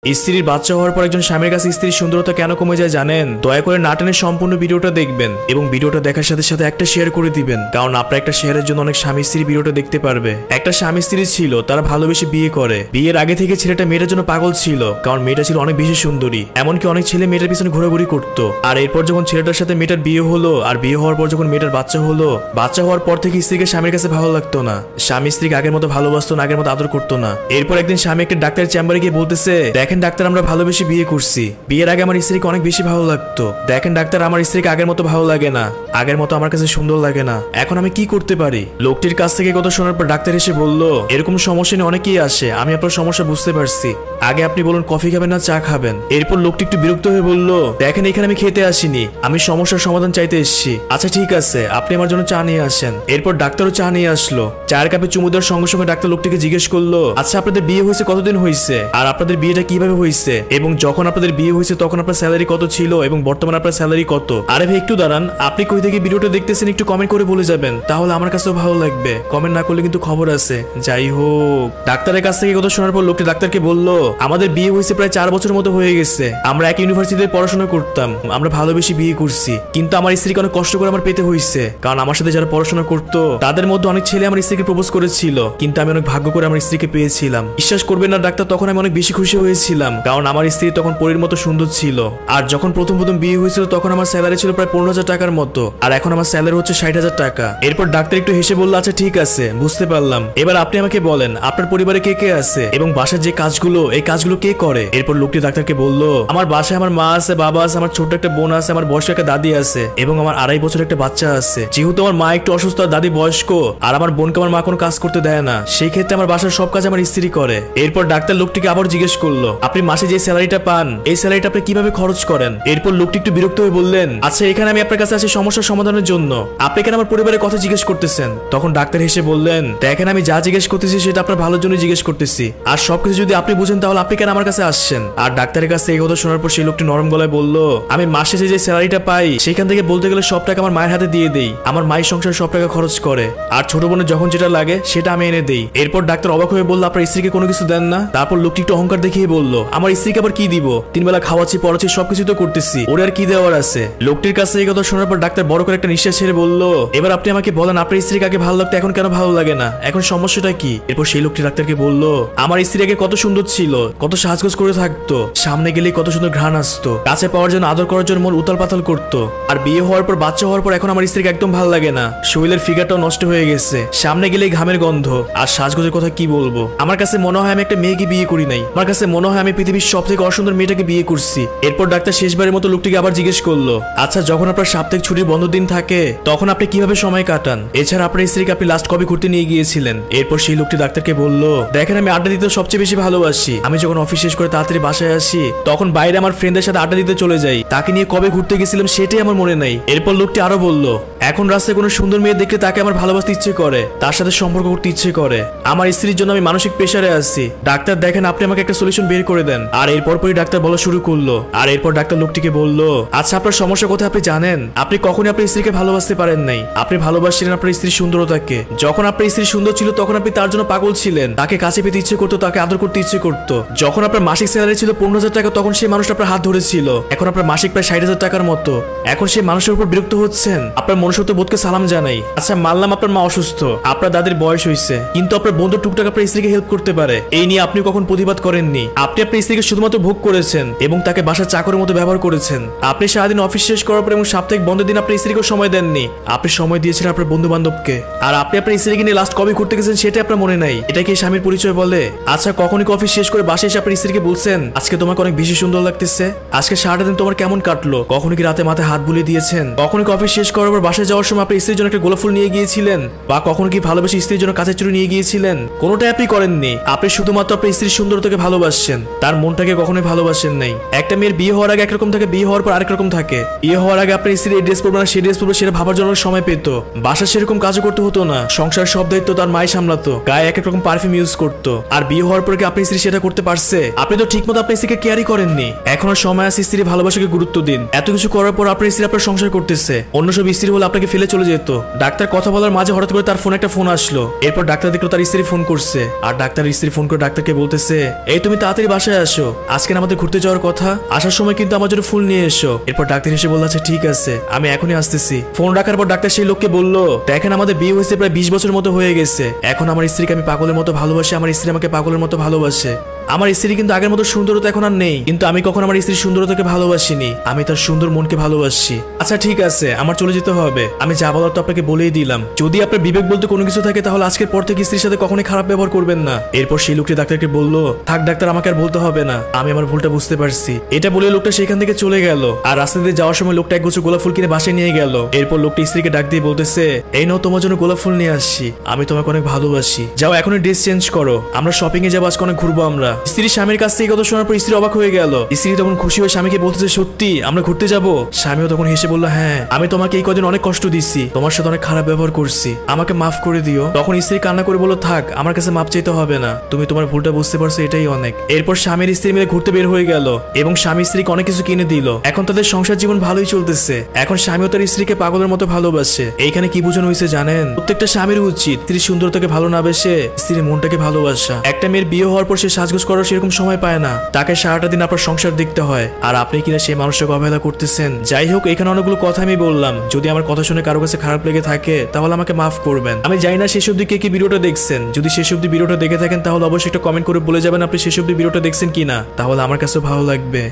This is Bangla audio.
স্ত্রীর বাচ্চা হওয়ার পর একজন স্বামীর কাছে স্ত্রীর সুন্দরতা কেন কমে যায় জানেন? দয়া করে না টেনে সম্পূর্ণ ভিডিওটা দেখবেন এবং ভিডিওটা দেখার সাথে সাথে একটা শেয়ার করে দিবেন, কারণ আপনার একটা শেয়ারের জন্য অনেক স্বামী স্ত্রী ভিডিওটা দেখতে পারবে। একটা স্বামী স্ত্রী ছিল, তারা ভালোবেসে বিয়ে করে। বিয়ের আগে থেকে ছেলেটা মেয়েটার জন্য পাগল ছিল, কারণ মেয়েটা ছিল অনেক বেশি সুন্দরী। এমনকি অনেক ছেলে মেয়েটার পিছনে ঘোরাঘুরি করতো। আর এরপর যখন ছেলেটার সাথে মেয়েটার বিয়ে হলো, আর বিয়ে হওয়ার পর যখন মেয়েটার বাচ্চা হলো, বাচ্চা হওয়ার পর থেকে স্ত্রীকে স্বামীর কাছে ভালো লাগতো না। স্বামী স্ত্রীকে আগের মতো ভালোবাসতো না, আগের মতো আদর করতো না। এরপর একদিন স্বামী একটা ডাক্তারের চেম্বারে গিয়ে বলতেছে, দেখেন ডাক্তার, আমরা ভালোবেসে বিয়ে করছি। বিয়ের আগে আমার স্ত্রীকে অনেক বেশি ভালো লাগতো। দেখেন ডাক্তার, আমার স্ত্রীকে আগের মতো ভালো লাগে না, আগের মতো আমার কাছে সুন্দর লাগে না। এখন আমি কি করতে পারি? লোকটির কাছ থেকে কথা শোনার পর ডাক্তার এসে বলল, এরকম সমস্যা নিয়ে অনেকেই আসে, আমি আপনার সমস্যা বুঝতে পারছি। আগে আপনি বলুন কফি খাবেন না চা খাবেন? এরপর লোকটি একটু বিরক্ত হয়ে বলল, দেখেন এখানে আমি খেতে আসিনি, আমি সমস্যার সমাধান চাইতে এসেছি। আচ্ছা ঠিক আছে, আপনি আমার জন্য চা নিয়ে আসেন। এরপর ডাক্তারও চা নিয়ে আসলো। চায়ের কাপে চুমু দেওয়ার সঙ্গে সঙ্গে ডাক্তার লোকটিকে জিজ্ঞেস করলো, আচ্ছা আপনাদের বিয়ে হয়েছে কতদিন হয়েছে, আর আপনাদের বিয়েটা কিভাবে হয়েছে, এবং যখন আপনাদের বিয়ে হয়েছে তখন আপনার স্যালারি কত ছিল এবং বর্তমানে আপনার স্যালারি কত? আরে ভাই একটু দাঁড়ান, আপনি কই থেকে ভিডিওটা দেখতেছেন একটু কমেন্ট করে বলে যাবেন, তাহলে আমার কাছেও ভালো লাগবে। কমেন্ট না করলে কিন্তু খবর আছে। যাই হোক, ডাক্তারের কাছ থেকে কথা শোনার পর লোকটি ডাক্তারকে বলল, আমাদের বিয়ে হয়েছে প্রায় 4 বছরের মতো হয়ে গেছে। আমরা এক ইউনিভার্সিটিতে পড়াশোনা করতাম, আমরা ভালোবেসে বিয়ে করছি। কিন্তু আমার স্ত্রীকে অনেক কষ্ট করে আমার পেতে হয়েছে, কারণ আমার সাথে যারা পড়াশোনা করতো তাদের মধ্যে অনেক ছেলে আমার স্ত্রীকে প্রপোজ করেছিল, কিন্তু আমি অনেক ভাগ্য করে আমার স্ত্রীকে পেয়েছিলাম। বিশ্বাস করবেন না ডাক্তার, তখন আমি অনেক বেশি খুশি হয়েছিলাম, কারণ আমার স্ত্রী তখন পরীর মতো সুন্দর ছিল। আর যখন প্রথম বিয়ে হয়েছিল তখন আমার স্যালারি ছিল প্রায় 15,000 টাকার মতো, আর এখন আমার স্যালারি হচ্ছে 60,000 টাকা। এরপর ডাক্তার একটু হেসে বলল, আচ্ছা ঠিক আছে, বুঝতে পারলাম। এবার আপনি আমাকে বলেন আপনার পরিবারে কে কে আছে এবং বাসার যে কাজগুলো, এই কাজগুলো কে করে? এরপর লোকটি ডাক্তারকে বলল, আমার বাসায় আমার মা আছে, বাবা আছে, আমার ছোট্ট একটা বোন আছে, আমার বয়স্ক একটা দাদি আছে, এবং আমার 2.5 বছর একটা বাচ্চা আছে। যেহেতু আমার মা একটু অসুস্থ আর দাদি বয়স্ক, আর আমার বোনকে আমার মা কোনো কাজ করতে দেয় না, সেই ক্ষেত্রে আমার বাসার সব কাজ আমার স্ত্রী করে। এরপর ডাক্তার লোকটিকে আবার জিজ্ঞেস করলো, আপনি মাসে যে স্যালারিটা পান, এই স্যালারিটা আপনি কিভাবে খরচ করেন? এরপর লোকটি একটু বিরক্ত হয়ে বললেন, আচ্ছা এখানে আমি আপনার কাছে আছি সমস্যার সমাধানের জন্য, আপনি কেন আমার পরিবারের কথা জিজ্ঞেস করতেছেন? তখন ডাক্তার হেসে বললেন, দেখেন আমি যা জিজ্ঞেস করতেছি সেটা আপনার ভালোর জন্য জিজ্ঞেস করতেছি, আর সবকিছু যদি আপনি বুঝেন তাহলে আপনি কেন আমার কাছে আসছেন? আর ডাক্তারের কাছে এই কথা শোনার পর সেই লোকটি নরম গলায় বলল, আমি মাসে যে স্যালারিটা পাই সেখান থেকে বলতে গেলে সব টাকা আমার মায়ের হাতে দিয়ে দেই। আমার মায়ের সংসার সব টাকা খরচ করে, আর ছোট বোনের যখন যেটা লাগে সেটা আমি এনে দেই। এরপর ডাক্তার অবাক হয়ে বলল, আপনার স্ত্রীকে কোনো কিছু দেন না? তারপর লোকটি একটু অহংকার দেখিয়ে বলল, আমার স্ত্রীকে আবার কি দিব? 3 বেলা খাওয়াচ্ছি, পড়াচ্ছি, সবকিছু তো করতেছি, ওর আর কি দেওয়ার আছে? লোকটির কাছে এই কথা শোনার পর ডাক্তার বড় করে একটা নিঃশ্বাস ছেড়ে বলল, এবার আপনি আমাকে বলেন আপনার স্ত্রীকে আগে ভালো লাগতো, এখন কেন ভালো লাগে না? এখন সমস্যাটা কি? এরপর সেই লোকটি ডাক্তারকে বলল, আমার স্ত্রী আগে কত সুন্দর ছিল, কত সাজগোজ করে থাকতো, সামনে গেলেই কত সুন্দর ঘ্রাণ আসতো, কাছে পাওয়ার জন্য আদর করার জন্য মন উতাল পাতাল করতো। আর বিয়ে হওয়ার পর বাচ্চা হওয়ার পর এখন আমার স্ত্রীকে একদম ভালো লাগে না, শরীরের ফিগারটাও নষ্ট হয়ে গেছে, সামনে গেলেই ঘামের গন্ধ। আর সাজগোজের কথা কি বলবো, আমার কাছে মনে হয় আমি একটা মেয়েকে বিয়ে করি নাই, আমার কাছে মনে হয় আমি পৃথিবীর সব থেকে অসুন্দর মেয়েটাকে বিয়ে করছি। এরপর ডাক্তার শেষবারের মতো লোকটিকে আবার জিজ্ঞেস করলো, আচ্ছা যখন আপনার সাপ্তাহিক ছুটির বন্ধ দিন থাকে তখন আপনি কিভাবে সময় কাটান? এছাড়া আপনার স্ত্রীকে আপনি লাস্ট কবে ঘুরতে নিয়ে গিয়েছিলেন? এরপর সেই লোকটি ডাক্তারকে বলল, দেখেন আমি আড্ডা দিতে সবচেয়ে বেশি ভালোবাসি। আমি যখন অফিস শেষ করে তাড়াতাড়ি বাসায় আসি তখন বাইরে আমার ফ্রেন্ডের সাথে আড্ডা দিতে চলে যাই, তাকে নিয়ে কবে ঘুরতে গেছিলাম সেটাই আমার মনে নাই। এরপর লোকটি আরো বলল, এখন রাস্তায় কোনো সুন্দর মেয়ে দেখলে তাকে আমার ভালোবাসতে ইচ্ছে করে, তার সাথে সম্পর্ক করতে ইচ্ছে করে। আমার স্ত্রীর জন্য আমি মানসিক প্রেসারে আছি। ডাক্তার দেখেন আপনি আমাকে একটা সলিউশন বের করে দেন। আর এরপর ডাক্তার বলা শুরু করলো। আর এরপর ডাক্তার লোকটিকে বলল, আচ্ছা আপনার সমস্যা কোথায় আপনি জানেন? আপনি কখনই আপনার স্ত্রীকে ভালোবাসতে পারেন নাই, আপনি ভালোবাসছিলেন আপনার স্ত্রীর সুন্দরতাকে। যখন আপনার স্ত্রী সুন্দর ছিল তখন আপনি তার জন্য পাগল ছিলেন, তাকে কাছে পেতে ইচ্ছে করতো, তাকে আদর করতে ইচ্ছে করতো। যখন আপনার মাসিক স্যালারি ছিল 15,000 টাকা তখন সেই মানুষটা আপনার হাত ধরেছিল, এখন আপনার মাসিক প্রায় 60,000 টাকার মতো। এখন সেই মানুষের উপর বিরক্ত হচ্ছেন। আপনার মনুষ্যত্ব বোধকে সালাম জানাই। আচ্ছা মানলাম আপনার মা অসুস্থ, আপনার দাদির বয়স হয়েছে, কিন্তু আপনার বন্ধু টুকটাক আপনার স্ত্রীকে হেল্প করতে পারে, এই নিয়ে আপনি কখন প্রতিবাদ করেননি। আপনি আপনার স্ত্রীকে শুধুমাত্র ভোগ করেছেন এবং তাকে বাসার চাকরের মতো ব্যবহার করেছেন। আপনি সারাদিন অফিস শেষ করার পর এবং সাপ্তাহিক বন্ধের দিন আপনার স্ত্রীকে সময় দেননি, আপনি সময় দিয়েছিলেন আপনার বন্ধু বান্ধবকে। আর আপনি আপনার স্ত্রীকে নিয়ে লাস্ট কবে ঘুরতে গেছেন সেটা আপনার মনে নাই। এটা কি স্বামীর পরিচয় বলে? আচ্ছা কখনই অফিস শেষ করে বাসায় এসে আপনার স্ত্রীকে বলছেন, আজকে তোমাকে অনেক বেশি সুন্দর লাগতেছে, আজকে সারাটা দিন তোমার কেমন কাটলো? কখনো কি রাতে মাথায় হাত বুলিয়ে দিয়েছেন? কখনো কি অফিস শেষ করার পর বাসায় যাওয়ার সময় আপনার স্ত্রীর জন্য একটা গোলাপ ফুল নিয়ে গিয়েছিলেন? বা কখনো কি ভালোবেসে স্ত্রীর জন্য কাঁচের চুড়ি নিয়ে গিয়েছিলেন? কোনোটাই আপনি করেননি। আপনি শুধুমাত্র আপনার স্ত্রীর সুন্দরতাকে ভালোবাসছেন, তার মনটাকে কখনোই ভালোবাসেন নাই। একটা মেয়ের বিয়ে হওয়ার আগে একরকম থাকে, বিয়ে হওয়ার পর আরেক রকম থাকে। বিয়ে হওয়ার আগে আপনার স্ত্রী এই ড্রেস পরবে না সেই ড্রেস পরবে সেটা ভাবার জন্য সময় পেত, বাসা সেরকম কাজও করতে হতো না, সংসার সব দায়িত্ব তার মাই সামলাতো, গায়ে এক এক রকম পারফিউম ইউজ করতো। আর বিয়ে হওয়ার পরে কি আপনি স্ত্রী সেটা করতে পারছে? আপনি তো ঠিক মতো আপনার স্ত্রীকে কেয়ারই করেননি। এখনো সময় আছে, স্ত্রীর ভালোবাসাকে গুরুত্ব দিন। এত কিছু করার পর আপনার স্ত্রী আপনার সংসার করতেছে, অন্য সব স্ত্রী হলে আপনাকে ফেলে চলে যেত। ডাক্তার কথা বলার মাঝে হঠাৎ করে তার ফোনে একটা ফোন আসলো। এরপর ডাক্তার দেখলো তার স্ত্রী ফোন করছে, আর ডাক্তার স্ত্রী ফোন করে ডাক্তারকে বলতেছে, এই তুমি তাড়াতাড়ি তাড়াতাড়ি বাসায় আসো, আজকে না আমাদের ঘুরতে যাওয়ার কথা, আসার সময় কিন্তু আমার জন্য ফুল নিয়ে এসো। এরপর ডাক্তার এসে বলল আচ্ছা ঠিক আছে, আমি এখনই আসতেছি। ফোন রাখার পর ডাক্তার সেই লোককে বলল দেখেন আমাদের বিয়ে হয়েছে প্রায় 20 বছর মতো হয়ে গেছে, এখন আমার স্ত্রীকে আমি পাগলের মতো ভালোবাসি, আমার স্ত্রী আমাকে পাগলের মতো ভালোবাসে। আমার স্ত্রী কিন্তু আগের মতো সুন্দরতা এখন আর নেই, কিন্তু আমি কখন আমার স্ত্রীর সুন্দরতাকে ভালোবাসিনি, আমি তার সুন্দর মনকে ভালোবাসি। আচ্ছা ঠিক আছে, আমার চলে যেতে হবে, আমি যা বলার তো আপনাকে বলেই দিলাম। যদি আপনার বিবেক বলতে কোনো কিছু থাকে তাহলে আজকের পর থেকে স্ত্রীর সাথে কখনোই খারাপ ব্যবহার করবেন না। এরপর সেই লোকটি ডাক্তারকে বলল থাক ডাক্তার, আমাকে আর বলতে হবে না, আমি আমার ভুলটা বুঝতে পারছি। এটা বলে লোকটা সেখান থেকে চলে গেল। আর রাস্তা দিয়ে যাওয়ার সময় লোকটা এক গুচ্ছ গোলাপ ফুল কিনে বাসায় নিয়ে গেল। এরপর লোকটি স্ত্রীকে ডাক দিয়ে বলতেছে এই নাও তোমার জন্য গোলাপ ফুল নিয়ে আসছি, আমি তোমাকে অনেক ভালোবাসি, যাও এখনই ড্রেস চেঞ্জ করো, আমরা শপিং এ যাবো, আজকে অনেক ঘুরবো আমরা। স্ত্রী স্বামীর কাছ থেকে কথা শোনার পর স্ত্রী অবাক হয়ে গেল। স্ত্রী তখন খুশি হয়ে স্বামীকে বলতেছে সত্যি আমরা ঘুরতে যাবো? স্বামীও তখন হেসে বলল হ্যাঁ, আমি তোমাকে এই কদিন অনেক কষ্ট দিচ্ছি, তোমার সাথে অনেক খারাপ ব্যবহার করছি, আমাকে মাফ করে দিও। তখন স্ত্রী কান্না করে বলল থাক, আমার কাছে মাপ চাইতে হবে না, তুমি তোমার ভুলটা বুঝতে পারছো এটাই অনেক। এরপর স্বামীর স্ত্রী মিলে ঘুরতে বের হয়ে গেল এবং স্বামী স্ত্রীকে অনেক কিছু কিনে দিল। এখন তাদের সংসার জীবন ভালোই চলতেছে। এখন স্বামীও তার স্ত্রীকে পাগলের মতো ভালোবাসে। এইখানে কি বোঝানো হয়েছে জানেন? প্রত্যেকটা স্বামীর উচিত স্ত্রীর সুন্দরতাকে ভালো না বেসে স্ত্রীর মনটাকে ভালোবাসা। একটা মেয়ের বিয়ে হওয়ার পর সে সাজগোজ করার সেরকম সময় পায় না, তাকে সারাটা দিন আপনার সংসার দেখতে হয়, আর আপনি কিনা সেই মানুষটাকে অবহেলা করতেছেন। যাই হোক, এখানে অনেকগুলো কথা আমি বললাম, যদি আমার কথা শুনে কারো কাছে খারাপ লেগে থাকে তাহলে আমাকে মাফ করবেন। আমি জানি না শেষ অবধি কে কি ভিডিওটা দেখছেন, যদি শেষ অবধি ভিডিওটা দেখে থাকেন তাহলে অবশ্যই একটা কমেন্ট করে বলে যাবেন আপনি শেষ অবধি ভিডিওটা দেখছেন কিনা, তাহলে আমার কাছেও ভালো লাগবে।